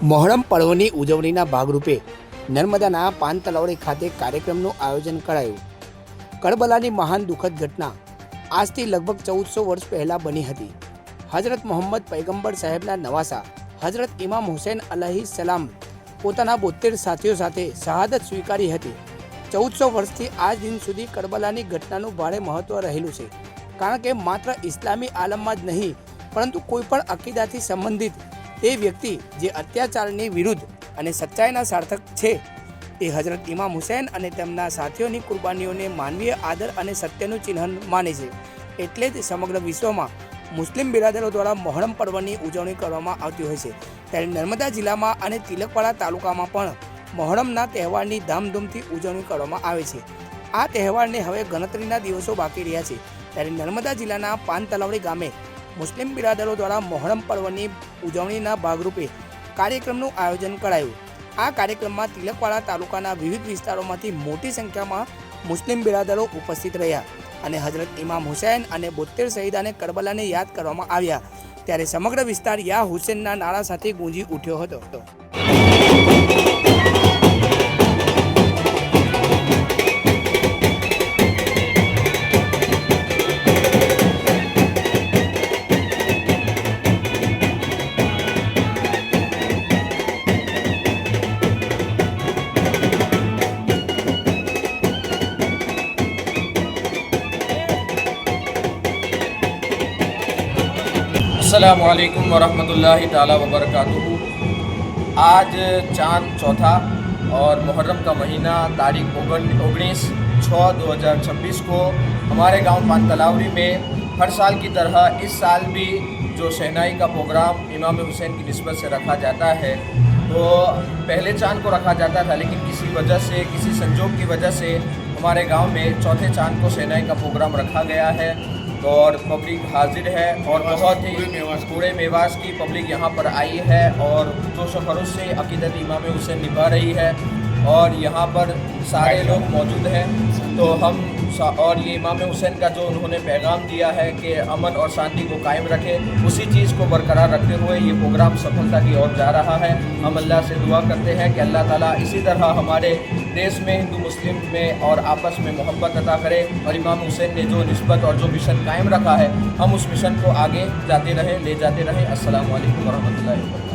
મોહરમ પર્વની ઉજવણીના ભાગરૂપે નર્મદાના પાન તલાવડી ખાતે કાર્યક્રમનું આયોજન કરાયું। કરબલાની મહાન દુઃખદ ઘટના આજથી લગભગ 1400 વર્ષ પહેલાં બની હતી। હજરત મોહમ્મદ પૈગંબર સાહેબના નવાસા હજરત ઇમામ હુસૈન અલૈહિ સલામ પોતાના 72 સાથીઓ સાથે શહાદત સ્વીકારી હતી। 1400 વર્ષથી આજ દિન સુધી કરબલાની ઘટનાનું ભારે મહત્વ રહેલું છે, કારણ કે માત્ર ઇસ્લામી આલમમાં જ નહીં પરંતુ કોઈપણ અકીદાથી સંબંધિત તે વ્યક્તિ જે અત્યાચારની વિરુદ્ધ અને સચ્ચાઈના સાર્થક છે તે હજરત ઇમામ હુસૈન અને તેમના સાથીઓની કુરબાનીઓને માનવીય આદર અને સત્યનું ચિહ્ન માને છે। એટલે જ સમગ્ર વિશ્વમાં મુસ્લિમ બિરાદરો દ્વારા મોહરમ પર્વની ઉજવણી કરવામાં આવતી હોય છે। ત્યારે નર્મદા જિલ્લામાં અને તિલકવાડા તાલુકામાં પણ મોહરમના તહેવારની ધામધૂમથી ઉજવણી કરવામાં આવે છે। આ તહેવારને હવે ગણતરીના દિવસો બાકી રહ્યા છે। ત્યારે નર્મદા જિલ્લાના પાન તલાવડી ગામે મુસ્લિમ બિરાદરો દ્વારા મોહરમ પર્વની ઉજવણીના ભાગરૂપે કાર્યક્રમનું આયોજન કરાયું। આ કાર્યક્રમમાં તિલકવાડા તાલુકાના વિવિધ વિસ્તારોમાંથી મોટી સંખ્યામાં મુસ્લિમ બિરાદરો ઉપસ્થિત રહ્યા અને હજરત ઇમામ હુસૈન અને 72 શહીદાને કરબલાને યાદ કરવામાં આવ્યા। ત્યારે સમગ્ર વિસ્તાર યા હુસૈનના નારા સાથે ગૂંજી ઉઠ્યો હતો। अस्सलामुअलैकुम वरहमतुल्लाहि ताला वबरकातुहू। आज चांद चौथा और मुहर्रम का महीना तारीख 19/6/2026 को हमारे गांव पान तलावड़ी में हर साल की तरह इस साल भी जो शहनाई का प्रोग्राम इमाम हुसैन की निस्बत से रखा जाता है, तो पहले चांद को रखा जाता था, लेकिन किसी वजह से, किसी संजोग की वजह से हमारे गांव में चौथे चांद को शहनाई का प्रोग्राम रखा गया है और पब्लिक हाजिर है और बहुत ही पूरे मेवास की पब्लिक यहाँ पर आई है और जोश व खरोश से अकीदत इमाम हुसैन निभा रही है और यहाँ पर सारे लोग मौजूद हैं। तो हम और ये इमाम हुसैन का जो उन्होंने पैगाम दिया है कि अमन और शांति को कायम रखें, उसी चीज़ को बरकरार रखते हुए ये प्रोग्राम सफलता की ओर जा रहा है। हम अल्लाह से दुआ करते हैं कि अल्लाह ताला इसी तरह हमारे देश में हिंदू मुस्लिम में और आपस में मोहब्बत अता करे और इमाम हुसैन ने जो निस्बत और जो मिशन कायम रखा है, हम उस मिशन को आगे जाते रहें, ले जाते रहें। अस्सलामु अलैकुम वरहमतुल्लाहि वबरकातुहू।